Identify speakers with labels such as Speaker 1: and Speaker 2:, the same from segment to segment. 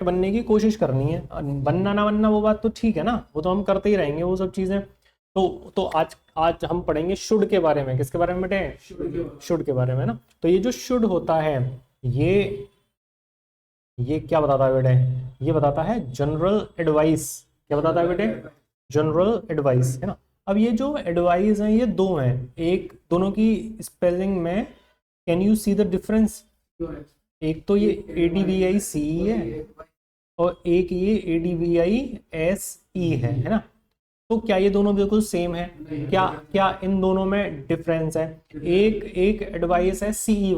Speaker 1: बनने की कोशिश करनी है। बनना ना बनना वो बात तो ठीक है ना, वो तो हम करते ही रहेंगे वो सब चीज़ें। तो आज आज हम पढ़ेंगे शुड के बारे में। किसके बारे में बेटे? शुड के बारे में ना। तो ये जो शुड होता है ये क्या बताता है बेटे? ये बताता है जनरल एडवाइस। क्या बताता है बेटे? जनरल एडवाइस, है ना। अब ये जो एडवाइस है ये दो हैं, एक दोनों की स्पेलिंग में can you see the difference? एक तो ये ADVICE है और एक ये ADVISE है ना। तो क्या ये दोनों बिल्कुल सेम है? क्या क्या इन दोनों में डिफरेंस है? एक एडवाइस है CE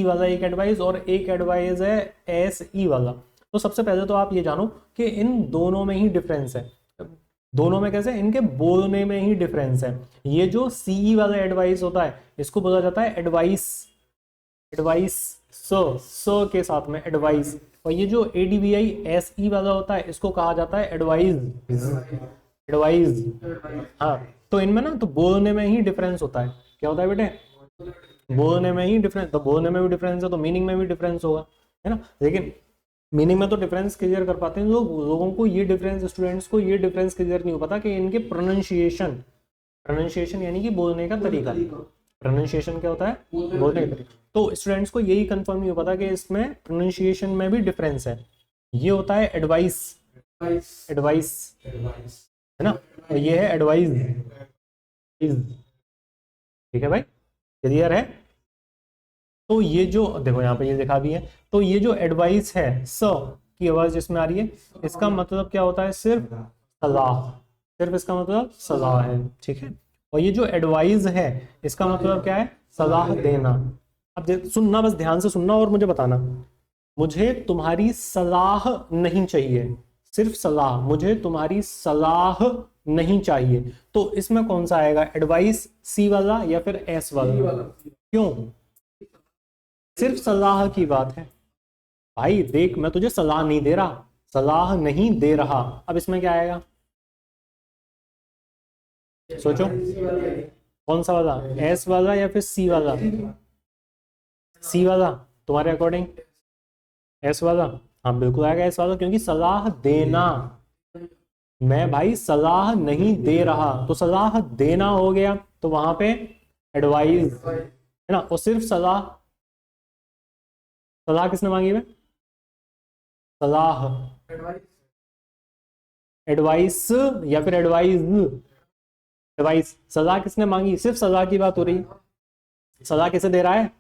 Speaker 1: वाला एक एडवाइस, और एक एडवाइस है SE वाला। तो सबसे पहले तो आप ये जानो कि इन दोनों में ही डिफरेंस है। दोनों में कैसे? इनके बोलने में ही डिफरेंस है। ये जो CE वाला एडवाइस होता है इसको बोला जाता है एडवाइस। एडवाइस स के साथ में एडवाइस। और ये जो ADVISE वाला होता है इसको कहा जाता है एडवाइस। एडवाइस, हाँ। तो इनमें ना तो बोलने में ही डिफरेंस होता है। क्या होता है बेटे? बोलने में ही डिफरेंस। तो बोलने में भी डिफरेंस है तो मीनिंग में भी डिफरेंस होगा, है ना। लेकिन मीनिंग में तो डिफरेंस क्लियर कर पाते हैं लोगों को ये डिफरेंस, स्टूडेंट्स को ये डिफरेंस क्लियर नहीं हो पाता कि इनके प्रोनाउंसिएशन यानी कि बोलने का तरीका। प्रोनाउंसिएशन क्या होता है? बोलने का तरीका। तो स्टूडेंट्स को यही कंफर्म नहीं हो पाता कि इसमें प्रोनाउंसिएशन में भी डिफरेंस है। ये होता है एडवाइस, एडवाइस, है ना। और ये है एडवाइस। ठीक है भाई, क्लियर है। तो ये जो देखो यहाँ पे ये लिखा भी है, तो ये जो एडवाइस है स की आवाज जिसमें आ रही है, इसका मतलब क्या होता है? सिर्फ सलाह। सिर्फ इसका मतलब सलाह है, ठीक है। और ये जो एडवाइस है इसका मतलब क्या है? सलाह देना। अब सुनना, बस ध्यान से सुनना और मुझे बताना। मुझे तुम्हारी सलाह नहीं चाहिए, सिर्फ सलाह। मुझे तुम्हारी सलाह नहीं चाहिए। तो इसमें कौन सा आएगा? एडवाइस C वाला या फिर S वाला? क्यों? सिर्फ सलाह की बात है भाई। देख, मैं तुझे सलाह नहीं दे रहा, सलाह नहीं दे रहा। अब इसमें क्या आएगा? सोचो, कौन सा वाला? S वाला या फिर C वाला? C वाला तुम्हारे अकॉर्डिंग? S वाला? हाँ बिल्कुल आएगा S वाला, क्योंकि सलाह देना। मैं भाई सलाह नहीं दे रहा, तो सलाह देना हो गया, तो वहां पे एडवाइस, है ना। और सिर्फ सलाह, सलाह किसने मांगी है? सलाह, एडवाइस या फिर एडवाइस? एडवाइस। सलाह किसने मांगी? सिर्फ सलाह की बात हो रही है। सलाह किसे दे रहा है?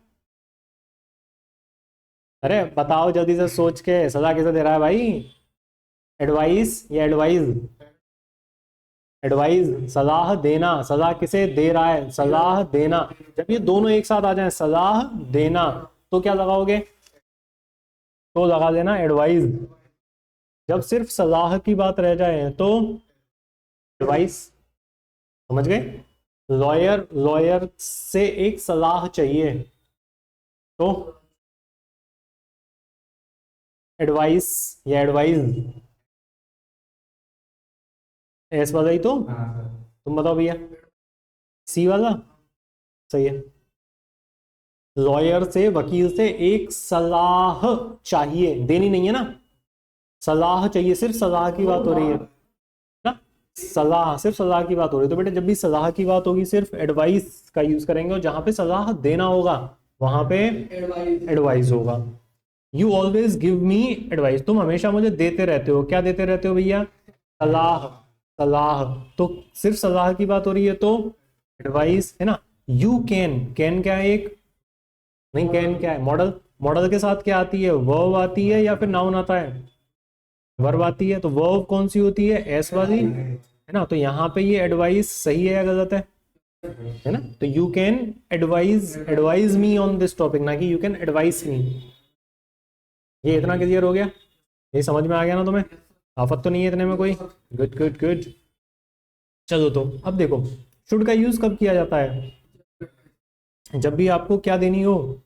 Speaker 1: अरे बताओ जल्दी से सोच के, सलाह किसे दे रहा है भाई? एडवाइस या एडवाइस? एडवाइस, सलाह देना। सलाह किसे दे रहा है? सलाह देना। जब ये दोनों एक साथ आ जाए, सलाह देना, तो क्या लगाओगे? तो लगा देना एडवाइस। जब सिर्फ सलाह की बात रह जाए तो एडवाइस। समझ गए? लॉयर, लॉयर से एक सलाह चाहिए तो एडवाइस या एडवाइस? एस वाला ही तो। तुम बताओ भैया। C वाला सही है। लॉयर से, वकील से एक सलाह चाहिए, देनी नहीं है ना, सलाह चाहिए। सिर्फ सलाह की बात हो रही है ना, सलाह, सिर्फ सलाह की बात हो रही है। तो बेटे जब भी सलाह की बात होगी सिर्फ एडवाइस का यूज करेंगे, और जहां पे सलाह देना होगा वहां पे एडवाइस होगा। You always give me advice. तुम हमेशा मुझे देते रहते हो। क्या देते रहते हो भैया? सलाह, सलाह। तो सिर्फ सलाह की बात हो रही है तो एडवाइस, है ना। यू कैन, कैन क्या है? एक नहीं, कैन क्या है? मॉडल। मॉडल के साथ क्या आती है? वर्ब आती है या फिर नाउन आता है? वर्ब आती है। तो वर्ब कौन सी होती है? एस वाली, है ना। तो यहाँ पे ये एडवाइस सही है या गलत है ना। तो you can advise, advise me on this topic, ना कि यू कैन एडवाइस मी। ये इतना क्लियर हो गया? ये समझ में आ गया ना तुम्हें? आफत तो नहीं है इतने में कोई? Good good good. चलो तो अब देखो, शुड का यूज कब किया जाता है? जब भी आपको क्या देनी हो?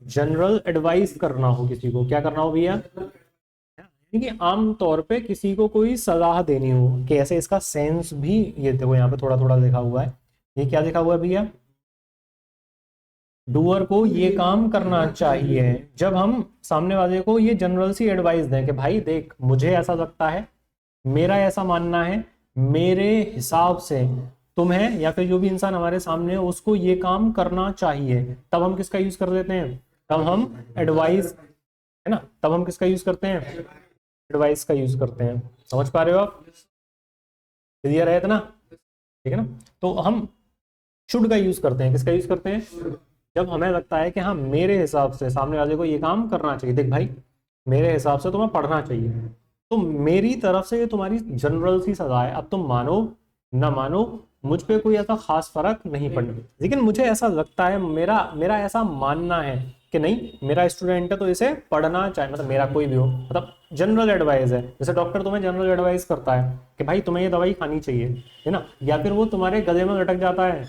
Speaker 1: जनरल एडवाइस करना हो किसी को। क्या करना हो भैया? यानी कि आम तौर पे किसी को कोई सलाह देनी हो। कैसे? इसका सेंस भी ये देखो यहाँ पे थोड़ा थोड़ा लिखा हुआ है। ये क्या लिखा हुआ है भैया? डूअर को ये काम करना चाहिए। जब हम सामने वाले को ये जनरल सी एडवाइस दें कि भाई देख मुझे ऐसा लगता है, मेरा ऐसा मानना है, मेरे हिसाब से तुम्हें या फिर जो भी इंसान हमारे सामने है उसको ये काम करना चाहिए, तब हम किसका यूज कर देते हैं? तब हम एडवाइस, है ना, तब हम किसका यूज करते हैं? एडवाइस का यूज करते हैं। समझ पा रहे हो आप? क्लियर है इतना? ठीक है ना? तो हम शुड का यूज करते हैं। किसका यूज करते हैं? जब हमें लगता है कि हाँ मेरे हिसाब से सामने वाले को ये काम करना चाहिए। देख भाई मेरे हिसाब से तुम्हें पढ़ना चाहिए, तो मेरी तरफ से ये तुम्हारी जनरल सी सलाह है। अब तुम मानो ना मानो, मुझ पे कोई ऐसा खास फर्क नहीं पड़ना, लेकिन मुझे ऐसा लगता है, मेरा मेरा ऐसा मानना है कि नहीं मेरा स्टूडेंट है तो इसे पढ़ना चाहिए। मतलब मेरा कोई भी हो, मतलब जनरल एडवाइस है। जैसे डॉक्टर तुम्हें जनरल एडवाइस करता है कि भाई तुम्हें ये दवाई खानी चाहिए, है ना, या फिर वो तुम्हारे गले में लटक जाता है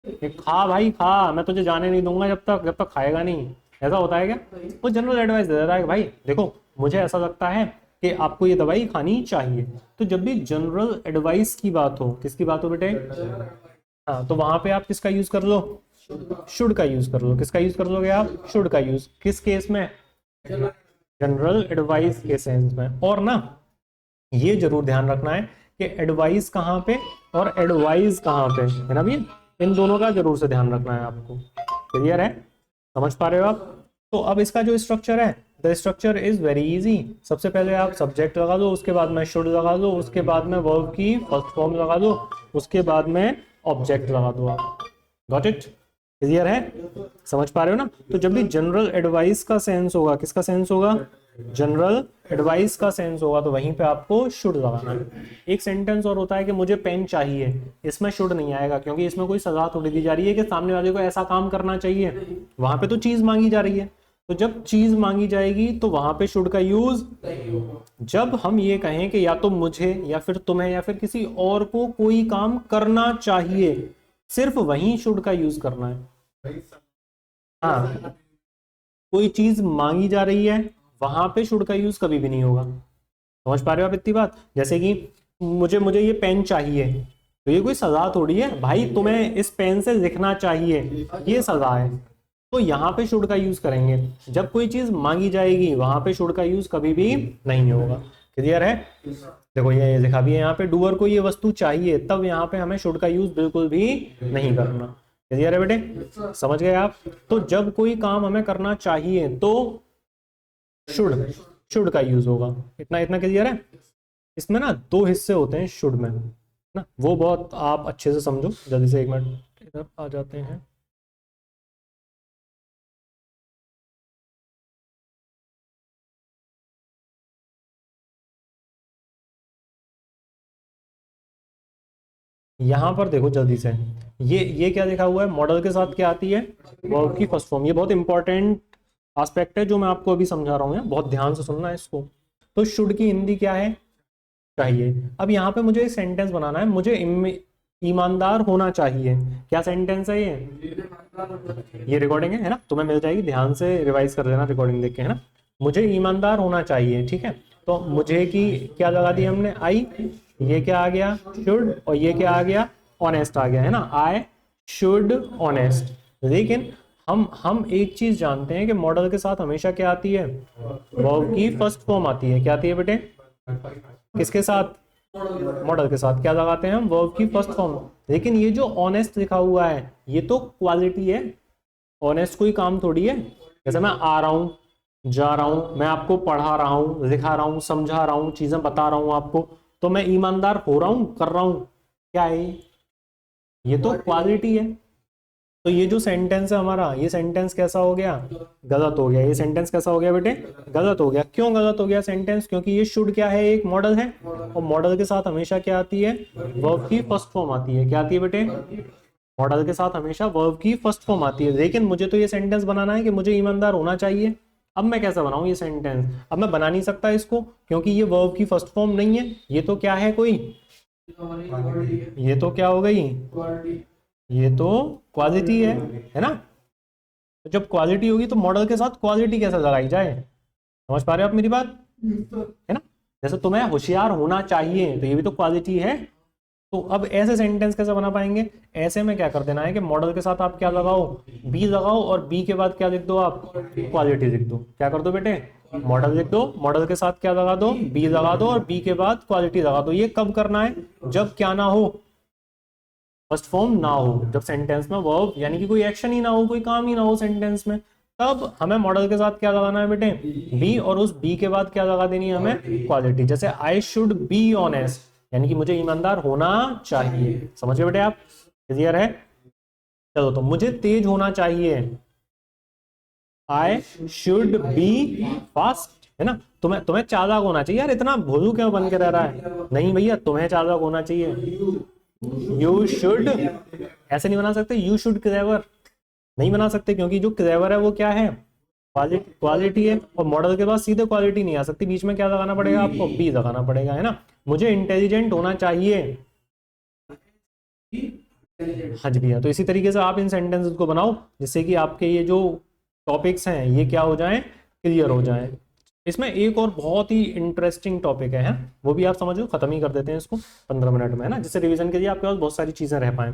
Speaker 1: कि खा भाई खा, मैं तुझे जाने नहीं दूंगा जब तक खाएगा नहीं। ऐसा होता है क्या? वो जनरल एडवाइस दे देता है कि भाई देखो मुझे ऐसा लगता है कि आपको ये दवाई खानी चाहिए। तो जब भी जनरल एडवाइस की बात हो, किसकी बात हो बेटे? हाँ, तो वहां पे आप किसका यूज कर लो? शुड का यूज कर लो। किसका यूज कर लोगे आप? शुड का यूज। किस केस में? जनरल एडवाइस के सेंस में। और ना ये जरूर ध्यान रखना है कि एडवाइस कहाँ पे और एडवाइस कहाँ पे, है ना भैया? इन दोनों का जरूर से ध्यान रखना है आपको। क्लियर है? समझ पा रहे हो आप? तो अब इसका जो स्ट्रक्चर है, the structure is very easy. सबसे पहले आप सब्जेक्ट लगा दो, उसके बाद में शुड लगा दो, उसके बाद में वर्ब की फर्स्ट फॉर्म लगा दो, उसके बाद में ऑब्जेक्ट लगा दो आप। Got it? क्लियर है? समझ पा रहे हो ना? तो जब भी जनरल एडवाइस का सेंस होगा, किसका सेंस होगा? जनरल एडवाइस का सेंस होगा, तो वहीं पे आपको शुड लगाना है। एक सेंटेंस और होता है कि मुझे पेन चाहिए, इसमें शुड नहीं आएगा, क्योंकि इसमें कोई सजा थोड़ी दी जा रही है कि सामने वाले को ऐसा काम करना चाहिए। वहां पे तो चीज मांगी जा रही है, तो जब चीज मांगी जाएगी तो वहां पे शुड का यूज। जब हम ये कहें कि या तो मुझे या फिर तुम्हें या फिर किसी और को कोई काम करना चाहिए, सिर्फ वहीं शुड का यूज करना है। हाँ, कोई चीज मांगी जा रही है वहां पे शुड का यूज कभी भी नहीं होगा। समझ पा रहे हो आप इतनी बात? जैसे कि मुझे मुझे ये पेन चाहिए, तो ये कोई सजा थोड़ी है भाई, तुम्हें इस पेन से लिखना चाहिए, ये सजा है। तो यहाँ पे शुड का यूज करेंगे। जब कोई चीज मांगी जाएगी वहां पे शुड का यूज कभी भी नहीं होगा। क्लियर है? देखो ये लिखा भी है यहाँ पे, डूअर को ये वस्तु चाहिए, तब यहाँ पे हमें शुड का यूज बिल्कुल भी नहीं करना। क्लियर है बेटे? समझ गए आप? तो जब कोई काम हमें करना चाहिए तो शुड का यूज होगा। इतना इतना क्लियर है? इसमें ना दो हिस्से होते हैं शुड में ना, वो बहुत आप अच्छे से समझो। जल्दी से एक मिनट इधर आ जाते हैं। यहां पर देखो जल्दी से, ये क्या लिखा हुआ है? मॉडल के साथ क्या आती है? वर्ब की फर्स्ट फॉर्म। ये बहुत इंपॉर्टेंट एस्पेक्ट है जो मैं आपको अभी समझा रहा हूँ, बहुत ध्यान से सुनना है इसको। तो शुड की हिंदी क्या है? चाहिए। अब यहाँ पे मुझे एक सेंटेंस बनाना है, मुझे ईमानदार होना चाहिए। क्या सेंटेंस है ये रिकॉर्डिंग है ना, तुम्हें मिल जाएगी, ध्यान से रिवाइज कर लेना रिकॉर्डिंग देख के, है ना। मुझे ईमानदार होना चाहिए, ठीक है। तो मुझे की क्या लगा दी हमने? आई। ये क्या आ गया? शुड। और ये क्या आ गया? ऑनेस्ट आ गया, है ना। I should honest. लेकिन हम एक चीज जानते हैं कि मॉडल के साथ हमेशा क्या आती है? वर्ब की फर्स्ट फॉर्म आती है। क्या आती है बेटे? किसके साथ? मॉडल के साथ क्या लगाते हैं हम? वर्ब की फर्स्ट फॉर्म। लेकिन ये जो ऑनेस्ट लिखा हुआ है ये तो क्वालिटी है, ऑनेस्ट कोई काम थोड़ी है। जैसे मैं आ रहा हूँ, जा रहा हूँ, मैं आपको पढ़ा रहा हूँ, लिखा रहा हूँ, समझा रहा हूँ, चीजें बता रहा हूँ आपको, तो मैं ईमानदार हो रहा हूँ, कर रहा हूँ। क्या है ये तो क्वालिटी है। तो ये जो सेंटेंस है हमारा, ये सेंटेंस कैसा हो गया? गलत हो गया। ये सेंटेंस कैसा हो गया बेटे? गलत हो गया। क्यों गलत हो गया सेंटेंस? क्योंकि ये शुड क्या है? एक मॉडल है, और मॉडल के साथ हमेशा क्या आती है? वर्ब की फर्स्ट फॉर्म आती है। क्या आती है बेटे? मॉडल के साथ हमेशा वर्ब की फर्स्ट फॉर्म आती है। लेकिन मुझे तो ये सेंटेंस बनाना है कि मुझे ईमानदार होना चाहिए। अब मैं कैसे बनाऊं ये सेंटेंस? अब मैं बना नहीं सकता इसको, क्योंकि ये वर्ब की फर्स्ट फॉर्म नहीं है। ये तो क्या है? कोई, ये तो क्या हो गई? ये तो क्वालिटी है ना। तो जब क्वालिटी होगी तो मॉडल के साथ क्वालिटी कैसे लगाई जाए? समझ पा रहे हो आप मेरी बात? है ना। जैसे तुम्हें होशियार होना चाहिए, तो ये भी तो क्वालिटी है। तो अब ऐसे सेंटेंस कैसे बना पाएंगे? ऐसे में क्या कर देना है कि मॉडल के साथ आप क्या लगाओ, बी लगाओ, और बी के बाद क्या लिख दो आप, क्वालिटी लिख दो। क्या कर दो बेटे, मॉडल लिख दो, मॉडल के साथ क्या लगा दो, बी लगा दो, और बी के बाद क्वालिटी लगा दो। ये कब करना है? जब क्या ना हो, फर्स्ट फॉर्म ना हो, जब सेंटेंस में वर्ब यानी कि कोई एक्शन ही ना हो, कोई काम ही ना हो सेंटेंस में, तब हमें मॉडल के साथ क्या लगाना है बेटे, बी, और उस बी के बाद क्या लगा देनी है हमें, क्वालिटी। जैसे आई शुड बी ऑनेस्ट, यानी कि मुझे ईमानदार होना चाहिए। समझ गए बेटे आप? क्लियर है? चलो, तो मुझे तेज होना चाहिए, आई शुड बी फास्ट, है ना। तुम्हें तुम्हें चालाक होना चाहिए। यार इतना भोलू क्यों बन के रह रहा है? नहीं भैया, तुम्हें चालाक होना चाहिए। यू शुड, ऐसे नहीं बना सकते, यू शुड क्लेवर नहीं बना सकते, क्योंकि जो क्लेवर है वो क्या है, क्वालिटी, क्वालिटी है, और मॉडल के बाद सीधे क्वालिटी नहीं आ सकती, बीच में क्या लगाना पड़ेगा आपको, बी लगाना पड़ेगा, है ना। मुझे इंटेलिजेंट होना चाहिए, हाँ जी भैया। तो इसी तरीके से आप इन सेंटेंसेस को बनाओ, जिससे कि आपके ये जो टॉपिक्स हैं ये क्या हो जाएं, क्लियर हो जाएं। इसमें एक और बहुत ही इंटरेस्टिंग टॉपिक है, वो भी आप समझ लो, खत्म ही कर देते हैं इसको 15 मिनट में, है ना, जिससे रिवीजन के लिए आपके पास बहुत सारी चीजें रह पाए।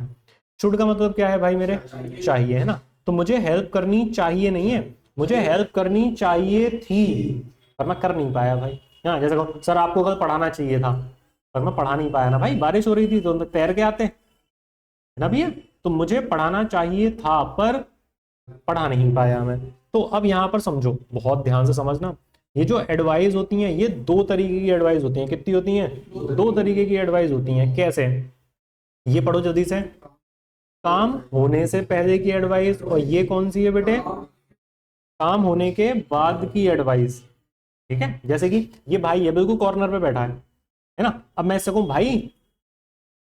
Speaker 1: शुड का मतलब क्या है भाई मेरे, चाहिए, है ना। तो मुझे हेल्प करनी चाहिए नहीं है, मुझे हेल्प करनी चाहिए थी, पर मैं कर नहीं पाया भाई। हाँ, जैसे कहो सर आपको कल पढ़ाना चाहिए था, पर मैं पढ़ा नहीं पाया ना भाई, बारिश हो रही थी तो तैर के आते, है ना भैया। तो मुझे पढ़ाना चाहिए था पर पढ़ा नहीं पाया मैं। तो अब यहाँ पर समझो, बहुत ध्यान से समझना, ये जो एडवाइस होती हैं ये दो तरीके की एडवाइस होती हैं। कितनी होती हैं? दो तरीके की एडवाइस होती हैं। कैसे? ये पढ़ो जल्दी से, काम होने से पहले की एडवाइस, और ये कौन सी है बेटे, काम होने के बाद की एडवाइस। ठीक है, जैसे कि ये भाई है बिल्कुल कॉर्नर पे बैठा है ना। अब मैं इससे कहूं भाई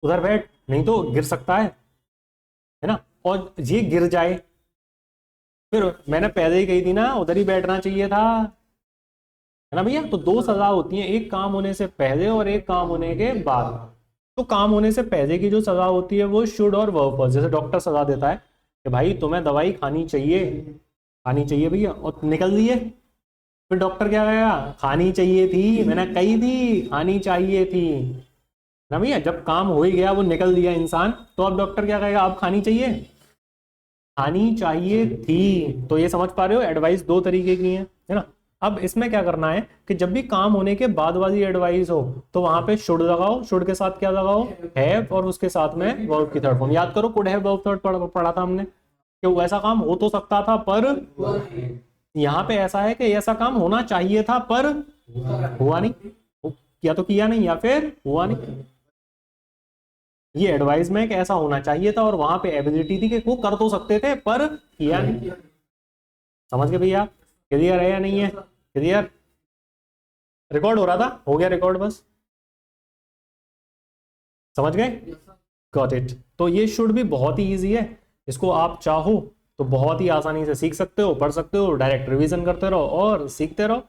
Speaker 1: उधर बैठ, नहीं तो गिर सकता है ना, और ये गिर जाए, फिर मैंने पहले ही कही थी ना उधर ही बैठना चाहिए था, है ना भैया। तो दो सजा होती है, एक काम होने से पहले और एक काम होने के बाद। तो काम होने से पहले की जो सजा होती है वो शुड और वर्ब पर, जैसे डॉक्टर सजा देता है कि भाई तुम्हें दवाई खानी चाहिए, खानी चाहिए भैया, और निकल दिए, फिर डॉक्टर क्या कहेगा, खानी चाहिए थी, मैंने कही थी खानी चाहिए थी ना भैया। जब काम हो ही गया, वो निकल दिया इंसान, तो अब डॉक्टर क्या कहेगा, अब खानी चाहिए, खानी चाहिए थी। तो ये समझ पा रहे हो, एडवाइस दो तरीके की है ना। अब इसमें क्या करना है कि जब भी काम होने के बाद वाली एडवाइस हो, तो वहां पे शुड लगाओ, शुड के साथ क्या लगाओ, हैव, और उसके साथ में वर्ब की थर्ड फॉर्म। याद करो, कुड हैव वर्ब थर्ड पढ़ा था हमने, कि वैसा काम हो तो सकता था पर, यहाँ पे ऐसा है कि ऐसा काम होना चाहिए था पर हुआ नहीं, या तो किया नहीं या फिर हुआ नहीं। ये एडवाइस में कि ऐसा होना चाहिए था, और वहां पे एबिलिटी थी कि वो कर तो सकते थे पर किया नहीं। समझ गए भैया? क्लियर है या नहीं है? क्लियर? रिकॉर्ड हो रहा था, हो गया रिकॉर्ड, बस समझ गए, गॉट इट। तो ये शुड भी बहुत ही इजी है, इसको आप चाहो तो बहुत ही आसानी से सीख सकते हो, पढ़ सकते हो, डायरेक्ट रिवीजन करते रहो और सीखते रहो।